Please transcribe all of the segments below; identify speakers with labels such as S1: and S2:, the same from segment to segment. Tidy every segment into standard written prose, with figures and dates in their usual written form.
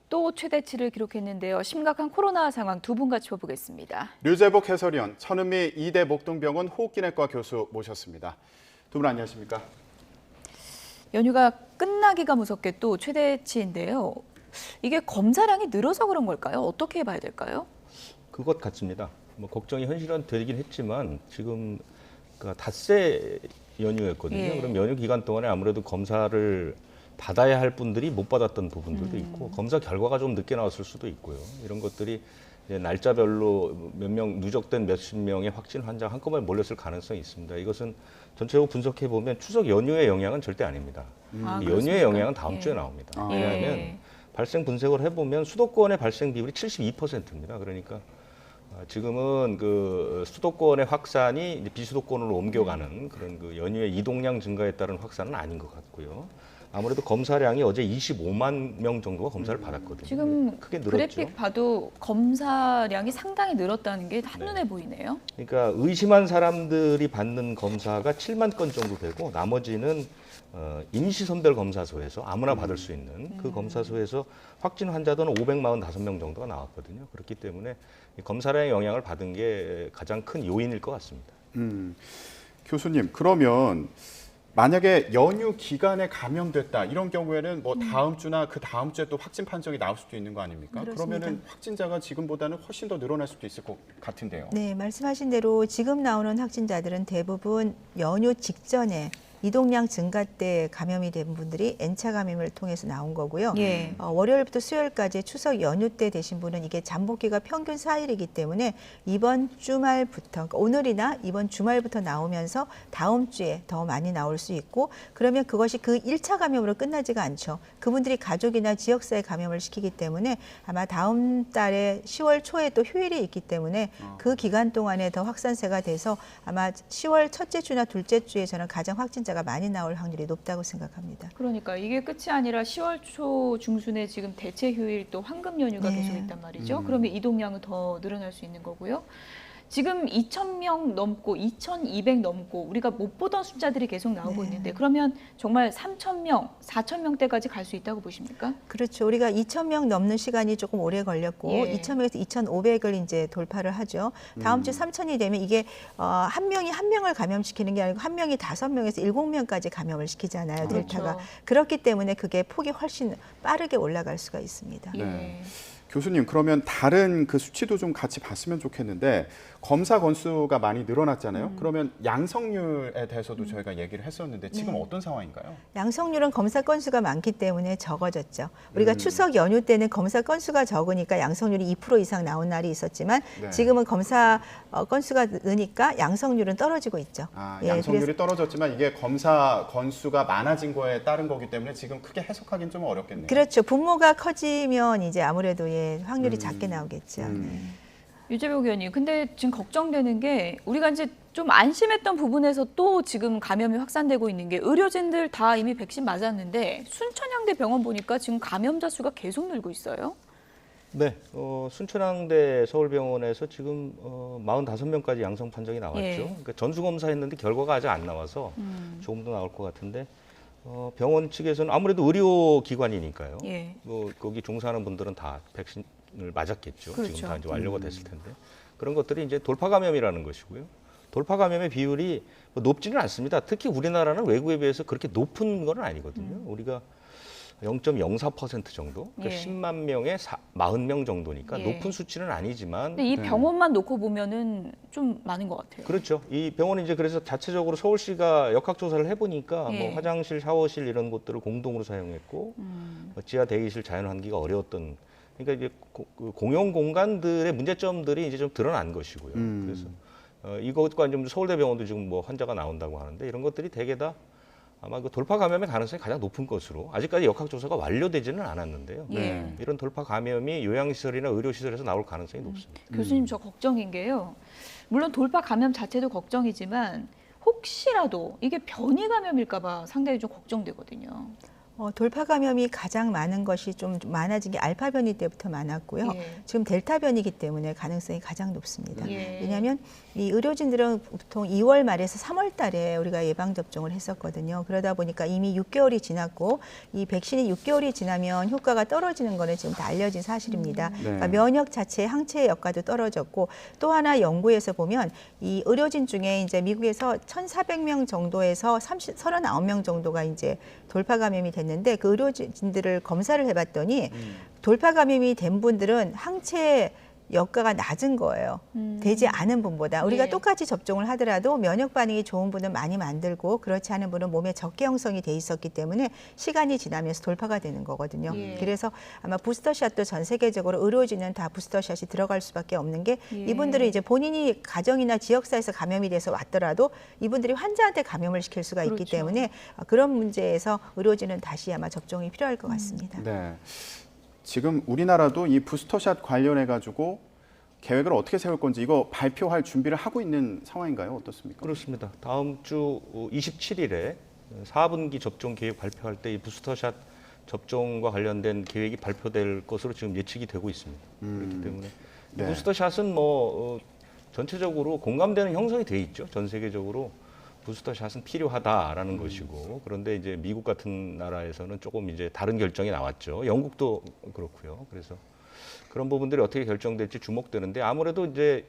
S1: 또 최대치를 기록했는데요. 심각한 코로나 상황 두 분 같이 짚어보겠습니다.
S2: 류재복 해설위원, 천은미 이대 목동병원 호흡기내과 교수 모셨습니다. 두 분 안녕하십니까?
S1: 연휴가 끝나기가 무섭게 또 최대치인데요. 이게 검사량이 늘어서 그런 걸까요? 어떻게 봐야 될까요?
S3: 그것 같습니다. 뭐 걱정이 현실화되긴 했지만 지금 그 닷새 연휴였거든요.
S1: 예.
S3: 그럼 연휴 기간 동안에 아무래도 검사를 받아야 할 분들이 못 받았던 부분들도 있고 검사 결과가 좀 늦게 나왔을 수도 있고요. 이런 것들이 이제 날짜별로 몇 명 누적된 몇십 명의 확진 환자 한꺼번에 몰렸을 가능성이 있습니다. 이것은 전체적으로 분석해 보면 추석 연휴의 영향은 절대 아닙니다.
S1: 아,
S3: 이
S1: 그렇습니까?
S3: 연휴의 영향은 다음
S1: 예.
S3: 주에 나옵니다.
S2: 아.
S3: 왜냐하면
S1: 예.
S3: 발생 분석을 해보면 수도권의 발생 비율이 72%입니다. 그러니까 지금은 그 수도권의 확산이 이제 비수도권으로 옮겨가는 그런 그 연휴의 이동량 증가에 따른 확산은 아닌 것 같고요. 아무래도 검사량이 어제 25만 명 정도가 검사를 받았거든요.
S1: 지금
S3: 크게 늘었죠.
S1: 그래픽 봐도 검사량이 상당히 늘었다는 게 한눈에 보이네요.
S3: 그러니까 의심한 사람들이 받는 검사가 7만 건 정도 되고 나머지는 임시선별 검사소에서 아무나 받을 수 있는 그 검사소에서 확진 환자들은 545명 정도가 나왔거든요. 그렇기 때문에 이 검사량의 영향을 받은 게 가장 큰 요인일 것 같습니다.
S2: 교수님, 그러면 만약에 연휴 기간에 감염됐다 이런 경우에는 뭐 다음 주나 그 다음 주에 또 확진 판정이 나올 수도 있는 거 아닙니까?
S4: 그렇습니다.
S2: 그러면은 확진자가 지금보다는 훨씬 더 늘어날 수도 있을 것 같은데요.
S4: 네, 말씀하신 대로 지금 나오는 확진자들은 대부분 연휴 직전에 이동량 증가 때 감염이 된 분들이 N차 감염을 통해서 나온 거고요.
S1: 예.
S4: 월요일부터 수요일까지 추석 연휴 때 되신 분은 이게 잠복기가 평균 4일이기 때문에 이번 주말부터, 그러니까 오늘이나 이번 주말부터 나오면서 다음 주에 더 많이 나올 수 있고, 그러면 그것이 그 1차 감염으로 끝나지가 않죠. 그분들이 가족이나 지역사회 감염을 시키기 때문에 아마 다음 달에 10월 초에 또 휴일이 있기 때문에 그 기간 동안에 더 확산세가 돼서 아마 10월 첫째 주나 둘째 주에 저는 가장 확진자가 많이 나올 확률이 높다고 생각합니다.
S1: 그러니까 이게 끝이 아니라 10월 초 중순에 지금 대체 휴일 또 황금 연휴가
S4: 네.
S1: 계속 있단 말이죠. 그러면 이동량은 더 늘어날 수 있는 거고요. 지금 2,000명 넘고 2,200 넘고 우리가 못 보던 숫자들이 계속 나오고
S4: 네.
S1: 있는데 그러면 정말 3,000명, 4,000명대까지 갈 수 있다고 보십니까?
S4: 그렇죠. 우리가 2,000명 넘는 시간이 조금 오래 걸렸고
S1: 예.
S4: 2,000명에서 2,500을 이제 돌파를 하죠. 다음 주 3,000이 되면 이게 한 명이 한 명을 감염시키는 게 아니고 한 명이 5명에서 7명까지 감염을 시키잖아요. 델타가.
S1: 그렇죠.
S4: 그렇기 때문에 그게 폭이 훨씬 빠르게 올라갈 수가 있습니다.
S1: 예.
S2: 네. 교수님, 그러면 다른 그 수치도 좀 같이 봤으면 좋겠는데 검사 건수가 많이 늘어났잖아요. 그러면 양성률에 대해서도 저희가 얘기를 했었는데 지금 어떤 상황인가요?
S4: 양성률은 검사 건수가 많기 때문에 적어졌죠. 우리가 추석 연휴 때는 검사 건수가 적으니까 양성률이 2% 이상 나온 날이 있었지만
S2: 네.
S4: 지금은 검사 건수가 느니까 양성률은 떨어지고 있죠.
S2: 아,
S4: 예,
S2: 양성률이 떨어졌지만 이게 검사 건수가 많아진 거에 따른 거기 때문에 지금 크게 해석하기는 좀 어렵겠네요.
S4: 그렇죠. 분모가 커지면 이제 아무래도 확률이 작게 나오겠죠. 네.
S1: 유재복 의원님, 근데 지금 걱정되는 게 우리가 이제 좀 안심했던 부분에서 또 지금 감염이 확산되고 있는 게 의료진들 다 이미 백신 맞았는데 순천향대 병원 보니까 지금 감염자 수가 계속 늘고 있어요.
S3: 네, 순천향대 서울병원에서 지금 45명까지 양성 판정이 나왔죠.
S1: 예.
S3: 그러니까 전수검사했는데 결과가 아직 안 나와서 조금 더 나올 것 같은데 병원 측에서는 아무래도 의료기관이니까요.
S1: 예.
S3: 거기 종사하는 분들은 다 백신을 맞았겠죠.
S1: 그렇죠.
S3: 지금 다 이제 완료가 됐을 텐데 그런 것들이 이제 돌파 감염이라는 것이고요. 돌파 감염의 비율이 뭐 높지는 않습니다. 특히 우리나라는 외국에 비해서 그렇게 높은 건 아니거든요. 우리가 0.04% 정도, 그러니까
S1: 예.
S3: 10만 명에 40명 정도니까
S1: 예.
S3: 높은 수치는 아니지만
S1: 근데 이 병원만 놓고 보면은 좀 많은 것 같아요.
S3: 그렇죠. 이 병원이 이제 그래서 자체적으로 서울시가 역학조사를 해보니까
S1: 예.
S3: 뭐 화장실, 샤워실 이런 곳들을 공동으로 사용했고 지하 대기실 자연환기가 어려웠던 그러니까 이제 공용 공간들의 문제점들이 이제 좀 드러난 것이고요. 그래서 이것과 좀 서울대병원도 지금 뭐 환자가 나온다고 하는데 이런 것들이 대개 다 아마 그 돌파 감염의 가능성이 가장 높은 것으로 아직까지 역학조사가 완료되지는 않았는데요.
S1: 예.
S3: 이런 돌파 감염이 요양시설이나 의료시설에서 나올 가능성이 높습니다.
S1: 교수님, 저 걱정인 게요. 물론 돌파 감염 자체도 걱정이지만 혹시라도 이게 변이 감염일까 봐 상당히 좀 걱정되거든요.
S4: 돌파 감염이 가장 많은 것이 좀 많아진 게 알파 변이 때부터 많았고요.
S1: 예.
S4: 지금 델타 변이기 때문에 가능성이 가장 높습니다.
S1: 예.
S4: 왜냐하면 이 의료진들은 보통 2월 말에서 3월 달에 우리가 예방 접종을 했었거든요. 그러다 보니까 이미 6개월이 지났고 이 백신이 6개월이 지나면 효과가 떨어지는 거는 지금 다 알려진 사실입니다. 그러니까 면역 자체의 항체의 역할도 떨어졌고 또 하나 연구에서 보면 이 의료진 중에 이제 미국에서 1,400명 정도에서 39명 정도가 이제 돌파 감염이 됐는데 그 의료진들을 검사를 해봤더니 돌파 감염이 된 분들은 항체 역가가 낮은 거예요. 되지 않은 분보다. 우리가
S1: 예.
S4: 똑같이 접종을 하더라도 면역 반응이 좋은 분은 많이 만들고 그렇지 않은 분은 몸에 적게 형성이 돼 있었기 때문에 시간이 지나면서 돌파가 되는 거거든요.
S1: 예.
S4: 그래서 아마 부스터샷도 전 세계적으로 의료진은 다 부스터샷이 들어갈 수밖에 없는 게
S1: 예.
S4: 이분들은 이제 본인이 가정이나 지역사에서 감염이 돼서 왔더라도 이분들이 환자한테 감염을 시킬 수가 있기
S1: 그렇죠.
S4: 때문에 그런 문제에서 의료진은 다시 아마 접종이 필요할 것 같습니다.
S2: 네. 지금 우리나라도 이 부스터샷 관련해 가지고 계획을 어떻게 세울 건지 이거 발표할 준비를 하고 있는 상황인가요? 어떻습니까?
S3: 그렇습니다. 다음 주 27일에 4분기 접종 계획 발표할 때 이 부스터샷 접종과 관련된 계획이 발표될 것으로 지금 예측이 되고 있습니다. 그렇기 때문에 이
S2: 네.
S3: 부스터샷은 뭐 전체적으로 공감되는 형성이 돼 있죠. 전 세계적으로 부스터샷은 필요하다라는 것이고, 그런데 이제 미국 같은 나라에서는 조금 이제 다른 결정이 나왔죠. 영국도 그렇고요. 그래서 그런 부분들이 어떻게 결정될지 주목되는데, 아무래도 이제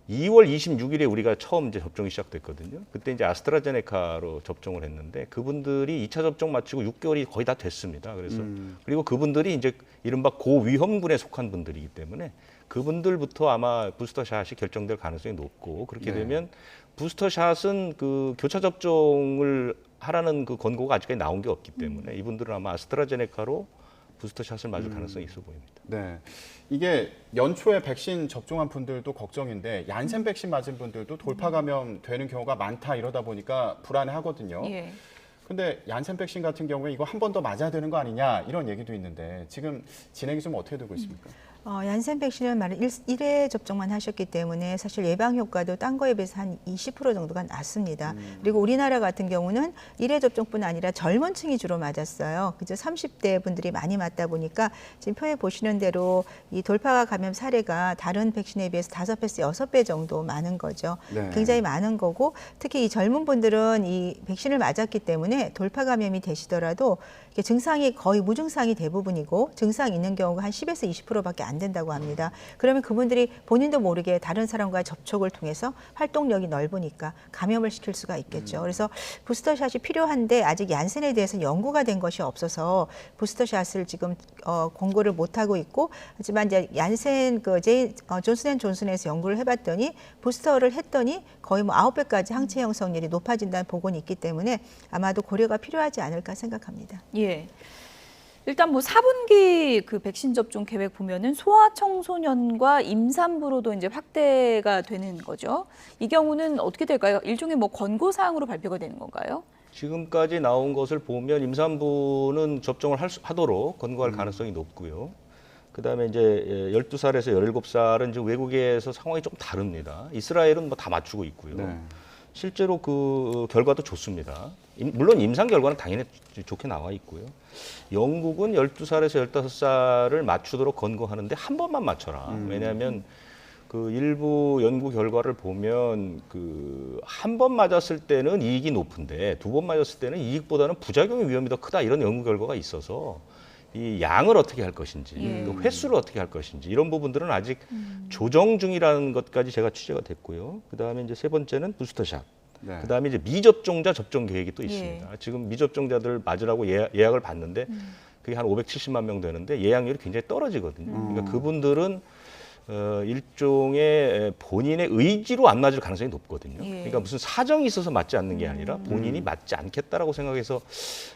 S3: 2월 26일에 우리가 처음 이제 접종이 시작됐거든요. 그때 이제 아스트라제네카로 접종을 했는데 그분들이 2차 접종 마치고 6개월이 거의 다 됐습니다. 그래서 그리고 그분들이 이제 이른바 고위험군에 속한 분들이기 때문에 그분들부터 아마 부스터샷이 결정될 가능성이 높고, 그렇게
S2: 네.
S3: 되면 부스터샷은 그 교차 접종을 하라는 그 권고가 아직까지 나온 게 없기 때문에 이분들은 아마 아스트라제네카로 부스터샷을 맞을 가능성이 있어 보입니다.
S2: 네. 이게 연초에 백신 접종한 분들도 걱정인데 얀센 백신 맞은 분들도 돌파 감염 되는 경우가 많다 이러다 보니까 불안해하거든요.
S1: 예.
S2: 근데 얀센 백신 같은 경우에 이거 한 번 더 맞아야 되는 거 아니냐 이런 얘기도 있는데 지금 진행이 좀 어떻게 되고 있습니까?
S4: 얀센 백신은 말은 1회 접종만 하셨기 때문에 사실 예방 효과도 딴 거에 비해서 한 20% 정도가 낮습니다. 그리고 우리나라 같은 경우는 1회 접종뿐 아니라 젊은 층이 주로 맞았어요. 그죠? 30대 분들이 많이 맞다 보니까 지금 표에 보시는 대로 이 돌파 감염 사례가 다른 백신에 비해서 5배에서 6배 정도 많은 거죠.
S2: 네.
S4: 굉장히 많은 거고, 특히 이 젊은 분들은 이 백신을 맞았기 때문에 돌파 감염이 되시더라도 이게 증상이 거의 무증상이 대부분이고 증상 있는 경우가 한 10에서 20%밖에 안 된다고 합니다. 그러면 그분들이 본인도 모르게 다른 사람과의 접촉을 통해서 활동력이 넓으니까 감염을 시킬 수가 있겠죠. 그래서 부스터샷이 필요한데 아직 얀센에 대해서 연구가 된 것이 없어서 부스터샷을 지금 권고를 못 하고 있고, 하지만 이제 얀센 존슨앤존슨에서 연구를 해봤더니 부스터를 했더니 거의 뭐 9배까지 항체 형성률이 높아진다는 보고는 있기 때문에 아마도 고려가 필요하지 않을까 생각합니다.
S1: 예. 일단 뭐 4분기 그 백신 접종 계획 보면은 소아청소년과 임산부로도 이제 확대가 되는 거죠. 이 경우는 어떻게 될까요? 일종의 뭐 권고 사항으로 발표가 되는 건가요?
S3: 지금까지 나온 것을 보면 임산부는 접종을 하도록 권고할 가능성이 높고요. 그다음에 이제 12살에서 17살은 이제 외국에서 상황이 좀 다릅니다. 이스라엘은 뭐 다 맞추고 있고요.
S2: 네.
S3: 실제로 그 결과도 좋습니다. 물론 임상 결과는 당연히 좋게 나와 있고요. 영국은 12살에서 15살을 맞추도록 권고하는데 한 번만 맞춰라. 왜냐하면 그 일부 연구 결과를 보면 그 한 번 맞았을 때는 이익이 높은데 두 번 맞았을 때는 이익보다는 부작용의 위험이 더 크다, 이런 연구 결과가 있어서 이 양을 어떻게 할 것인지,
S1: 예.
S3: 또 횟수를 어떻게 할 것인지 이런 부분들은 아직 조정 중이라는 것까지 제가 취재가 됐고요. 그다음에 이제 세 번째는 부스터샷.
S2: 네.
S3: 그다음에 이제 미접종자 접종 계획이 또
S1: 예.
S3: 있습니다. 지금 미접종자들 맞으라고 예약을 받는데 그게 한 570만 명 되는데 예약률이 굉장히 떨어지거든요. 그러니까 그분들은 일종의 본인의 의지로 안 맞을 가능성이 높거든요.
S1: 예.
S3: 그러니까 무슨 사정이 있어서 맞지 않는 게 아니라 본인이 맞지 않겠다라고 생각해서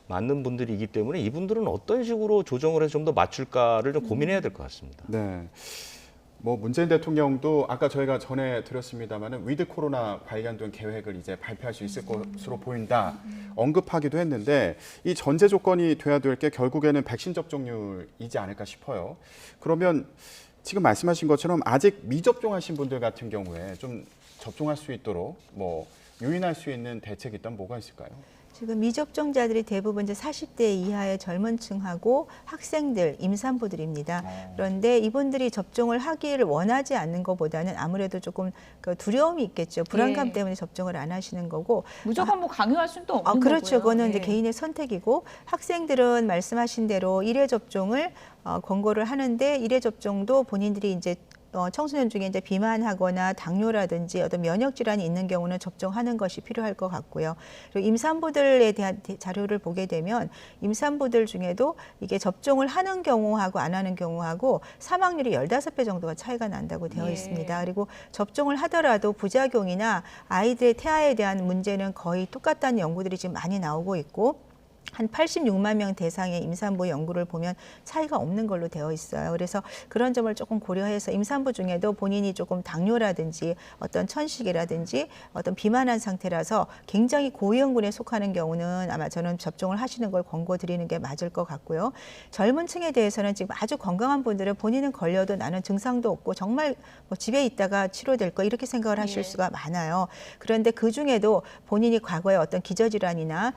S3: 맞는 분들이기 때문에 이분들은 어떤 식으로 조정을 해서 좀 더 맞출까를 좀 고민해야 될 것 같습니다.
S2: 네. 뭐 문재인 대통령도 아까 저희가 전해 드렸습니다마는 위드 코로나 관련된 계획을 이제 발표할 수 있을 것으로 보인다 언급하기도 했는데, 이 전제 조건이 돼야 될 게 결국에는 백신 접종률이지 않을까 싶어요. 그러면 지금 말씀하신 것처럼 아직 미접종하신 분들 같은 경우에 좀 접종할 수 있도록 뭐 유인할 수 있는 대책이 있다면 뭐가 있을까요?
S4: 지금 미접종자들이 대부분 이제 40대 이하의 젊은 층하고 학생들, 임산부들입니다. 그런데 이분들이 접종을 하기를 원하지 않는 것보다는 아무래도 조금 그 두려움이 있겠죠. 불안감
S1: 예.
S4: 때문에 접종을 안 하시는 거고.
S1: 무조건 뭐 강요할 수는 또 없는
S4: 그렇죠.
S1: 거고요.
S4: 그거는 이제
S1: 예.
S4: 개인의 선택이고 학생들은 말씀하신 대로 1회 접종을 권고를 하는데 1회 접종도 본인들이 이제 청소년 중에 이제 비만하거나 당뇨라든지 어떤 면역 질환이 있는 경우는 접종하는 것이 필요할 것 같고요. 그리고 임산부들에 대한 자료를 보게 되면 임산부들 중에도 이게 접종을 하는 경우하고 안 하는 경우하고 사망률이 15배 정도가 차이가 난다고 되어
S1: 예.
S4: 있습니다. 그리고 접종을 하더라도 부작용이나 아이들의 태아에 대한 문제는 거의 똑같다는 연구들이 지금 많이 나오고 있고 한 86만 명 대상의 임산부 연구를 보면 차이가 없는 걸로 되어 있어요. 그래서 그런 점을 조금 고려해서 임산부 중에도 본인이 조금 당뇨라든지 어떤 천식이라든지 어떤 비만한 상태라서 굉장히 고위험군에 속하는 경우는 아마 저는 접종을 하시는 걸 권고드리는 게 맞을 것 같고요. 젊은 층에 대해서는 지금 아주 건강한 분들은 본인은 걸려도 나는 증상도 없고 정말 뭐 집에 있다가 치료될 거 이렇게 생각을 하실
S1: 예.
S4: 수가 많아요. 그런데 그 중에도 본인이 과거에 어떤 기저질환이나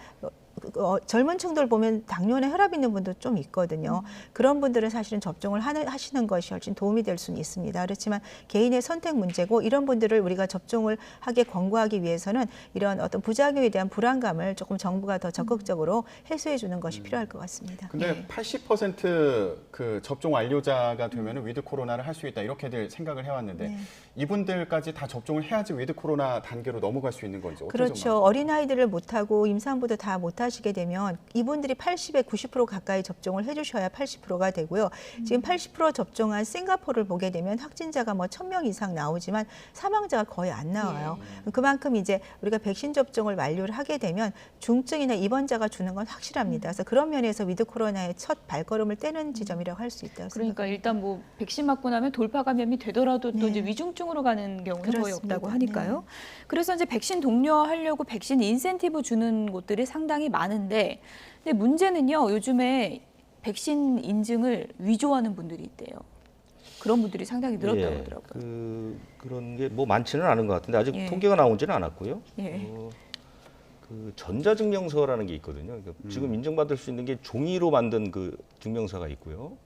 S4: 젊은 층들 보면 당뇨나 혈압 있는 분도 좀 있거든요. 그런 분들은 사실은 접종을 하시는 것이 훨씬 도움이 될 수는 있습니다. 그렇지만 개인의 선택 문제고 이런 분들을 우리가 접종을 하게 권고하기 위해서는 이런 어떤 부작용에 대한 불안감을 조금 정부가 더 적극적으로 해소해 주는 것이 필요할 것 같습니다.
S2: 근데 80%그 접종 완료자가 되면 위드 코로나를 할 수 있다 이렇게들 생각을 해왔는데
S4: 네.
S2: 이분들까지 다 접종을 해야지 위드 코로나 단계로 넘어갈 수 있는 건지 어떤
S4: 그렇죠. 어린아이들을 못하고 임산부도 다 못하시게 되면 이분들이 80에 90% 가까이 접종을 해주셔야 80%가 되고요. 지금 80% 접종한 싱가포르를 보게 되면 확진자가 뭐 1000명 이상 나오지만 사망자가 거의 안 나와요. 그만큼 이제 우리가 백신 접종을 완료를 하게 되면 중증이나 입원자가 주는 건 확실합니다. 그래서 그런 면에서 위드 코로나의 첫 발걸음을 떼는 지점이라고 할 수 있다고
S1: 그러니까
S4: 생각합니다.
S1: 일단 뭐 백신 맞고 나면 돌파 감염이 되더라도 또
S4: 네.
S1: 이제 위중증으로 가는 경우는 거의
S4: 그렇습니다.
S1: 없다고 하니까요.
S4: 네.
S1: 그래서 이제 백신 독려하려고 백신 인센티브 주는 곳들이 상당히 많은데, 근데 문제는요. 요즘에 백신 인증을 위조하는 분들이 있대요. 그런 분들이 상당히 늘었다고 하더라고요.
S3: 그런 게 뭐 많지는 않은 것 같은데 아직
S1: 예.
S3: 통계가 나오지는 않았고요.
S1: 예.
S3: 그 전자증명서라는 게 있거든요. 그러니까 지금 인증받을 수 있는 게 종이로 만든 그 증명서가 있고요.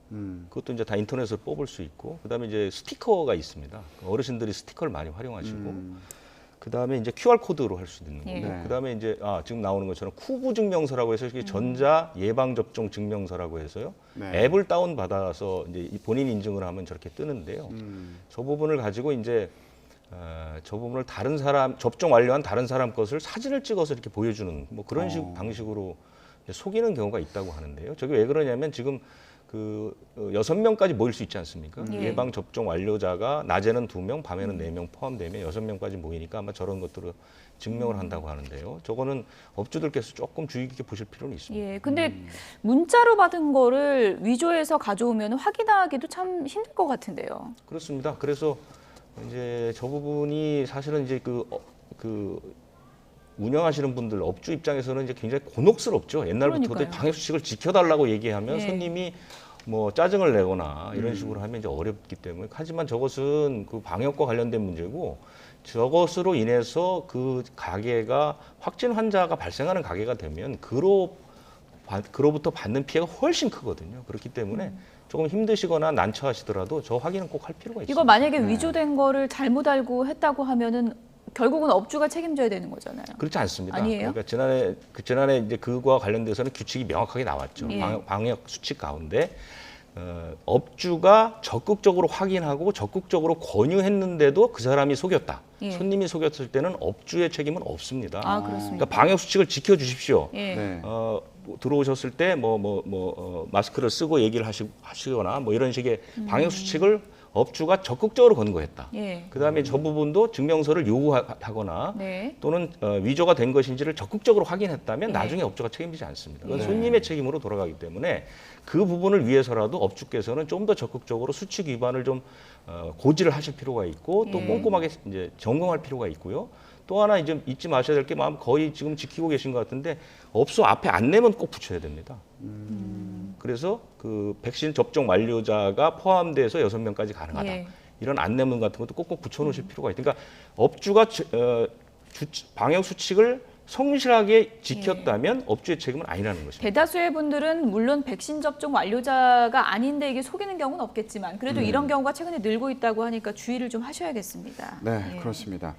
S3: 그것도 이제 다 인터넷으로 뽑을 수 있고, 그다음에 이제 스티커가 있습니다. 어르신들이 스티커를 많이 활용하시고, 그다음에 이제 QR 코드로 할 수 있는 거고,
S1: 예.
S3: 그다음에 이제 지금 나오는 것처럼 쿠브 증명서라고 해서 이게 전자 예방 접종 증명서라고 해서요.
S2: 네.
S3: 앱을 다운 받아서 이제 본인 인증을 하면 저렇게 뜨는데요. 저 부분을 가지고 이제 저 부분을 다른 사람 접종 완료한 다른 사람 것을 사진을 찍어서 이렇게 보여주는 뭐 그런 식 방식으로 속이는 경우가 있다고 하는데요. 저게 왜 그러냐면 지금 그 6명까지 모일 수 있지 않습니까?
S1: 예.
S3: 예방 접종 완료자가 낮에는 2명, 밤에는 4명 포함되면 6명까지 모이니까 아마 저런 것들을 증명을 한다고 하는데요. 저거는 업주들께서 조금 주의 깊게 보실 필요는 있습니다.
S1: 예. 근데 문자로 받은 거를 위조해서 가져오면 확인하기도 참 힘들 것 같은데요.
S3: 그렇습니다. 그래서 이제 저 부분이 사실은 이제 그 운영하시는 분들 업주 입장에서는 이제 굉장히 곤혹스럽죠. 옛날부터도
S1: 그러니까요.
S3: 방역 수칙을 지켜달라고 얘기하면
S1: 예.
S3: 손님이 뭐 짜증을 내거나 이런 식으로 하면 이제 어렵기 때문에, 하지만 저것은 그 방역과 관련된 문제고 저것으로 인해서 그 가게가 확진 환자가 발생하는 가게가 되면 그로부터 받는 피해가 훨씬 크거든요. 그렇기 때문에 조금 힘드시거나 난처하시더라도 저 확인은 꼭 할 필요가 있습니다.
S1: 이거 만약에 위조된 거를 잘못 알고 했다고 하면은 결국은 업주가 책임져야 되는 거잖아요.
S3: 그렇지 않습니다.
S1: 아니에요?
S3: 그러니까 지난해 이제 그거와 관련돼서는 규칙이 명확하게 나왔죠.
S1: 예.
S3: 방역 수칙 가운데 업주가 적극적으로 확인하고 적극적으로 권유했는데도 그 사람이 속였다.
S1: 예.
S3: 손님이 속였을 때는 업주의 책임은 없습니다.
S1: 아, 그렇습니까?
S3: 그러니까 방역 수칙을 지켜주십시오.
S1: 예.
S2: 네.
S3: 들어오셨을 때 마스크를 쓰고 얘기를 하시거나 뭐 이런 식의 방역 수칙을 업주가 적극적으로 권고했다.
S1: 예.
S3: 그다음에 저 부분도 증명서를 요구하거나
S1: 네.
S3: 또는 위조가 된 것인지를 적극적으로 확인했다면
S1: 예.
S3: 나중에 업주가 책임지지 않습니다. 그건
S2: 네.
S3: 손님의 책임으로 돌아가기 때문에 그 부분을 위해서라도 업주께서는 좀 더 적극적으로 수칙 위반을 좀 고지를 하실 필요가 있고 또
S1: 예.
S3: 꼼꼼하게 이제 점검할 필요가 있고요. 또 하나 이제 잊지 마셔야 될 게 거의 지금 지키고 계신 것 같은데 업소 앞에 안내문 꼭 붙여야 됩니다. 그래서 그 백신 접종 완료자가 포함돼서 6명까지 가능하다.
S1: 예.
S3: 이런 안내문 같은 것도 꼭꼭 붙여놓으실 필요가 있다. 그러니까 업주가 방역 수칙을 성실하게 지켰다면 업주의 책임은 아니라는 것입니다.
S1: 대다수의 분들은 물론 백신 접종 완료자가 아닌데 이게 속이는 경우는 없겠지만 그래도 이런 경우가 최근에 늘고 있다고 하니까 주의를 좀 하셔야겠습니다.
S2: 네,
S1: 예.
S2: 그렇습니다.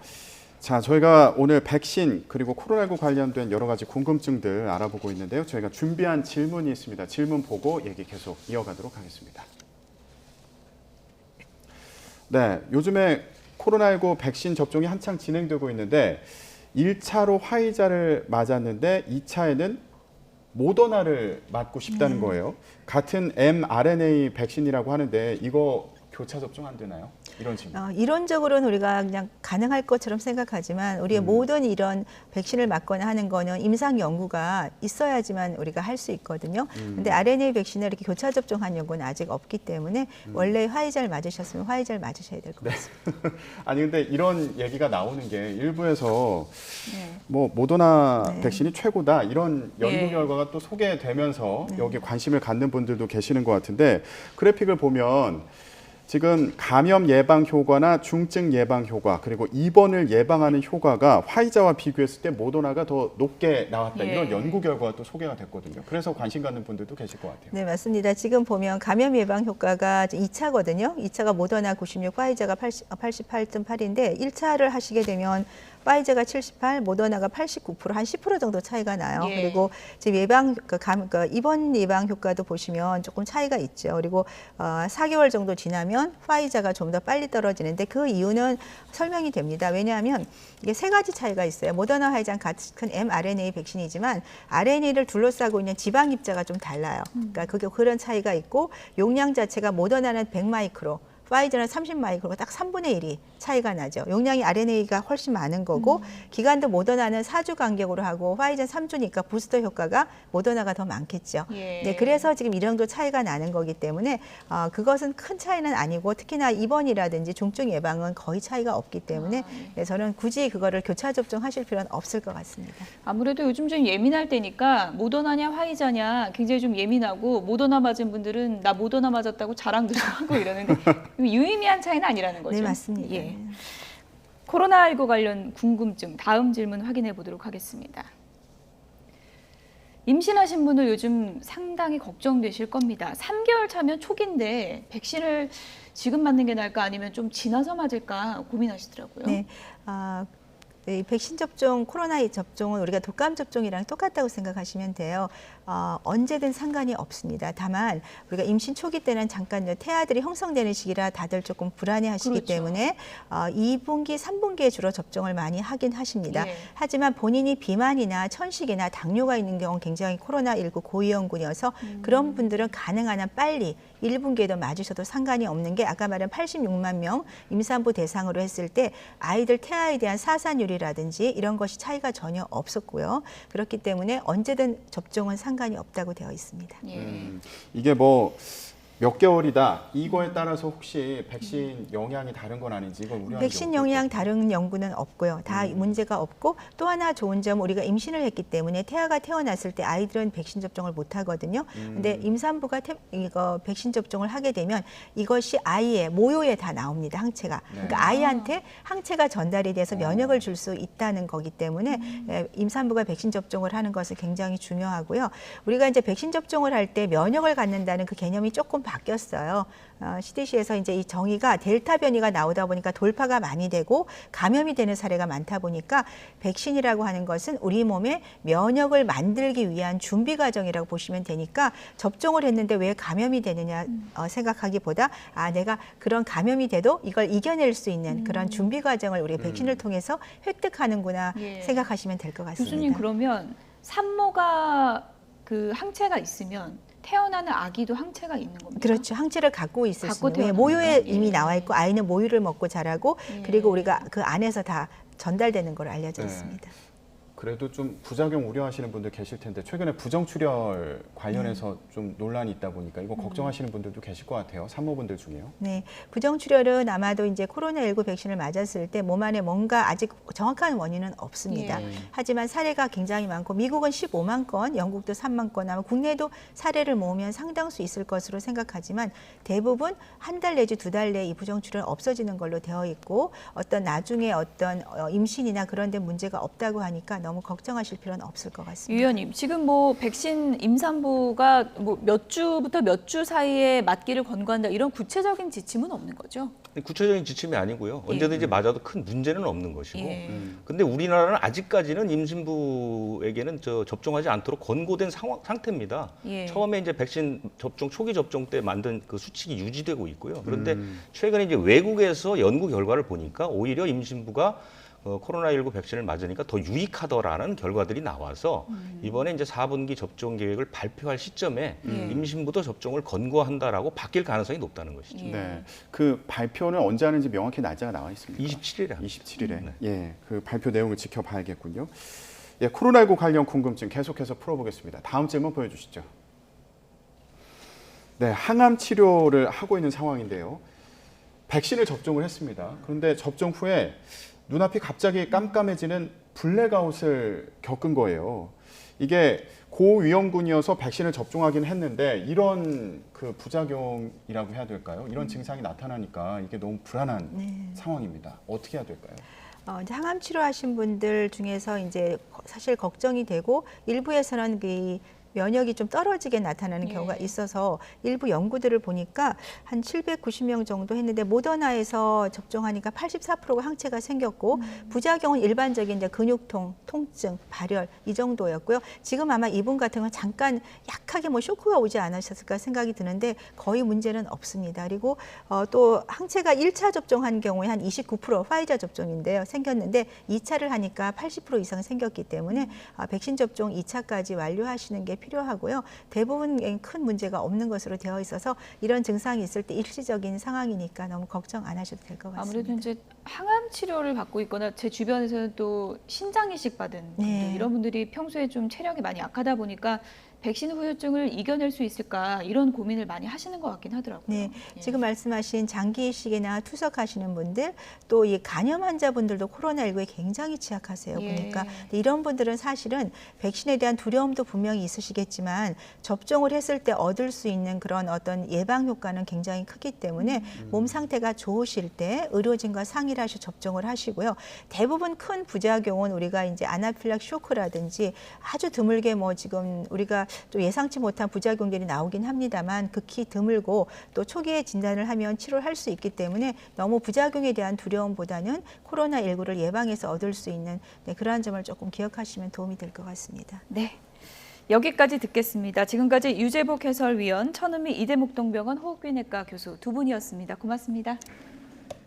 S2: 자, 저희가 오늘 백신 그리고 코로나19 관련된 여러 가지 궁금증들 알아보고 있는데요. 저희가 준비한 질문이 있습니다. 질문 보고 얘기 계속 이어가도록 하겠습니다. 네, 요즘에 코로나19 백신 접종이 한창 진행되고 있는데 1차로 화이자를 맞았는데 2차에는 모더나를 맞고 싶다는 거예요. 같은 mRNA 백신이라고 하는데 이거 교차 접종 안 되나요? 이런 질문.
S4: 이론적으로는 우리가 그냥 가능할 것처럼 생각하지만 우리의 모든 이런 백신을 맞거나 하는 거는 임상 연구가 있어야지만 우리가 할 수 있거든요. 근데 RNA 백신을 이렇게 교차 접종한 연구는 아직 없기 때문에 원래 화이자를 맞으셨으면 화이자를 맞으셔야 될 것 같습니다.
S2: 아니 근데 이런 얘기가 나오는 게 일부에서 뭐 모더나 백신이 최고다 이런 연구
S1: 네.
S2: 결과가 또 소개되면서 여기 관심을 갖는 분들도 계시는 것 같은데 그래픽을 보면 지금 감염 예방 효과나 중증 예방 효과 그리고 입원을 예방하는 효과가 화이자와 비교했을 때 모더나가 더 높게 나왔다
S1: 예.
S2: 이런 연구 결과가 또 소개가 됐거든요. 그래서 관심 갖는 분들도 계실 것 같아요.
S4: 네, 맞습니다. 지금 보면 감염 예방 효과가 2차거든요. 2차가 모더나 96, 화이자가 88.8인데 1차를 하시게 되면 화이자가 78, 모더나가 89%, 한 10% 정도 차이가 나요.
S1: 예.
S4: 그리고 지금 입원 예방 효과도 보시면 조금 차이가 있죠. 그리고 4개월 정도 지나면 화이자가 좀 더 빨리 떨어지는데 그 이유는 설명이 됩니다. 왜냐하면 이게 세 가지 차이가 있어요. 모더나 화이자는 같은 mRNA 백신이지만 RNA를 둘러싸고 있는 지방 입자가 좀 달라요. 그러니까 그런 차이가 있고 용량 자체가 모더나는 100마이크로, 화이자는 30마이크로가 딱 3분의 1이 차이가 나죠. 용량이 RNA가 훨씬 많은 거고 기간도 모더나는 4주 간격으로 하고 화이자는 3주니까 부스터 효과가 모더나가 더 많겠죠.
S1: 예.
S4: 네, 그래서 지금 이 정도 차이가 나는 거기 때문에 그것은 큰 차이는 아니고 특히나 입원이라든지 중증 예방은 거의 차이가 없기 때문에 네, 저는 굳이 그거를 교차 접종하실 필요는 없을 것 같습니다.
S1: 아무래도 요즘 좀 예민할 때니까 모더나냐 화이자냐 굉장히 좀 예민하고 모더나 맞은 분들은 나 모더나 맞았다고 자랑도 좀 하고 이러는데 유의미한 차이는 아니라는 거죠.
S4: 네, 맞습니다.
S1: 예. 코로나19 관련 궁금증 다음 질문 확인해 보도록 하겠습니다. 임신하신 분들 요즘 상당히 걱정되실 겁니다. 3개월 차면 초기인데 백신을 지금 맞는 게 나을까 아니면 좀 지나서 맞을까 고민하시더라고요.
S4: 네, 이 백신 접종, 코로나 접종은 우리가 독감 접종이랑 똑같다고 생각하시면 돼요. 언제든 상관이 없습니다. 다만 우리가 임신 초기 때는 잠깐 태아들이 형성되는 시기라 다들 조금 불안해하시기
S1: 그렇죠.
S4: 때문에 2분기, 3분기에 주로 접종을 많이 하긴 하십니다.
S1: 예.
S4: 하지만 본인이 비만이나 천식이나 당뇨가 있는 경우는 굉장히 코로나19 고위험군이어서 그런 분들은 가능한 한 빨리 1분기에도 맞으셔도 상관이 없는 게 아까 말한 86만 명 임산부 대상으로 했을 때 아이들 태아에 대한 사산율이라든지 이런 것이 차이가 전혀 없었고요. 그렇기 때문에 언제든 접종은 상관이 없다고 되어 있습니다.
S1: 예.
S2: 이게 뭐 몇 개월이다 이거에 따라서 혹시 백신 영향이 다른 건 아닌지 이건 우려하는
S4: 백신
S2: 게
S4: 영향
S2: 없겠죠?
S4: 다른 연구는 없고요. 다 문제가 없고 또 하나 좋은 점 우리가 임신을 했기 때문에 태아가 태어났을 때 아이들은 백신 접종을 못 하거든요. 근데 임산부가 이거 백신 접종을 하게 되면 이것이 아이의 모요에 다 나옵니다. 항체가. 그러니까 아이한테 항체가 전달이 돼서 면역을 줄 수 있다는 거기 때문에 임산부가 백신 접종을 하는 것은 굉장히 중요하고요. 우리가 이제 백신 접종을 할 때 면역을 갖는다는 그 개념이 조금 바뀌었어요. CDC에서 이제 이 정의가 델타 변이가 나오다 보니까 돌파가 많이 되고 감염이 되는 사례가 많다 보니까 백신이라고 하는 것은 우리 몸에 면역을 만들기 위한 준비 과정이라고 보시면 되니까 접종을 했는데 왜 감염이 되느냐 생각하기보다 내가 그런 감염이 돼도 이걸 이겨낼 수 있는 그런 준비 과정을 우리 백신을 통해서 획득하는구나
S1: 예.
S4: 생각하시면 될 것 같습니다.
S1: 교수님 그러면 산모가 그 항체가 있으면 태어나는 아기도 항체가 있는 겁니까?
S4: 그렇죠. 항체를 갖고 있을 수
S1: 갖고
S4: 있는. 왜
S1: 태어나는
S4: 모유에
S1: 거예요?
S4: 이미
S1: 예.
S4: 나와 있고 아이는 모유를 먹고 자라고
S1: 예.
S4: 그리고 우리가 그 안에서 다 전달되는 걸로 알려져
S2: 네.
S4: 있습니다.
S2: 그래도 좀 부작용 우려하시는 분들 계실 텐데 최근에 부정출혈 관련해서 좀 논란이 있다 보니까 이거 걱정하시는 분들도 계실 것 같아요. 산모분들 중에요.
S4: 네, 부정출혈은 아마도 이제 코로나19 백신을 맞았을 때 몸 안에 뭔가 아직 정확한 원인은 없습니다.
S1: 예.
S4: 하지만 사례가 굉장히 많고 미국은 15만 건, 영국도 3만 건, 아마 국내도 사례를 모으면 상당수 있을 것으로 생각하지만 대부분 한 달 내지 2달 내에 이 부정출혈은 없어지는 걸로 되어 있고 어떤 나중에 어떤 임신이나 그런 데 문제가 없다고 하니까 너무 너무 걱정하실 필요는 없을 것
S1: 유
S4: 같습니다.
S1: 의원님, 지금 뭐 백신 임산부가 뭐 몇 주부터 몇 주 사이에 맞기를 권고한다 이런 구체적인 지침은 없는 거죠?
S3: 구체적인 지침이 아니고요. 언제든지 맞아도 큰 문제는 없는 것이고.
S1: 예.
S3: 근데 우리나라는 아직까지는 임신부에게는 접종하지 않도록 권고된 상태입니다.
S1: 예.
S3: 처음에 이제 백신 접종 초기 접종 때 만든 그 수칙이 유지되고 있고요. 그런데 최근에 이제 외국에서 연구 결과를 보니까 오히려 임신부가 코로나19 백신을 맞으니까 더 유익하더라는 결과들이 나와서 이번에 이제 4분기 접종 계획을 발표할 시점에 임신부도 접종을 권고한다라고 바뀔 가능성이 높다는 것이죠.
S1: 예.
S2: 네. 그 발표는 언제 하는지 명확히 날짜가 나와 있습니까?
S3: 27일에
S2: 27일에.
S3: 네.
S2: 예. 그 발표 내용을 지켜봐야겠군요. 예, 코로나19 관련 궁금증 계속해서 풀어보겠습니다. 다음 질문 보여주시죠. 네, 항암 치료를 하고 있는 상황인데요. 백신을 접종을 했습니다. 그런데 접종 후에 눈앞이 갑자기 깜깜해지는 블랙아웃을 겪은 거예요. 이게 고위험군이어서 백신을 접종하긴 했는데 이런 그 부작용이라고 해야 될까요? 이런 증상이 나타나니까 이게 너무 불안한 상황입니다. 어떻게 해야 될까요?
S4: 이제 항암 치료하신 분들 중에서 이제 사실 걱정이 되고 일부에서는 그 면역이 좀 떨어지게 나타나는 경우가 있어서 일부 연구들을 보니까 한 790명 정도 했는데 모더나에서 접종하니까 84%가 항체가 생겼고 부작용은 일반적인 이제 근육통, 통증, 발열 이 정도였고요. 지금 아마 이분 같은 경우는 잠깐 약하게 뭐 쇼크가 오지 않으셨을까 생각이 드는데 거의 문제는 없습니다. 그리고 또 항체가 1차 접종한 경우에 한 29% 화이자 접종인데요. 생겼는데 2차를 하니까 80% 이상 생겼기 때문에 백신 접종 2차까지 완료하시는 게 필요하고요. 대부분 큰 문제가 없는 것으로 되어 있어서 이런 증상이 있을 때 일시적인 상황이니까 너무 걱정 안 하셔도 될 것 같습니다.
S1: 아무래도 이제 항암 치료를 받고 있거나 제 주변에서는 또 신장 이식 받은 분들 이런 분들이 평소에 좀 체력이 많이 약하다 보니까 백신 후유증을 이겨낼 수 있을까 이런 고민을 많이 하시는 것 같긴 하더라고요.
S4: 네,
S1: 예.
S4: 지금 말씀하신 장기 이식이나 투석하시는 분들 또 이 간염 환자분들도 코로나19에 굉장히 취약하세요.
S1: 예.
S4: 보니까 근데 이런 분들은 사실은 백신에 대한 두려움도 분명히 있으시겠지만 접종을 했을 때 얻을 수 있는 그런 어떤 예방 효과는 굉장히 크기 때문에 몸 상태가 좋으실 때 의료진과 상의를 하셔 접종을 하시고요. 대부분 큰 부작용은 우리가 이제 아나필락시 쇼크라든지 아주 드물게 뭐 지금 우리가 또 예상치 못한 부작용들이 나오긴 합니다만 극히 드물고 또 초기에 진단을 하면 치료를 할 수 있기 때문에 너무 부작용에 대한 두려움보다는 코로나19를 예방해서 얻을 수 있는 그러한 점을 조금 기억하시면 도움이 될 것 같습니다.
S1: 네. 여기까지 듣겠습니다. 지금까지 유재복 해설위원, 천은미 이대목동병원 호흡기내과 교수 두 분이었습니다. 고맙습니다.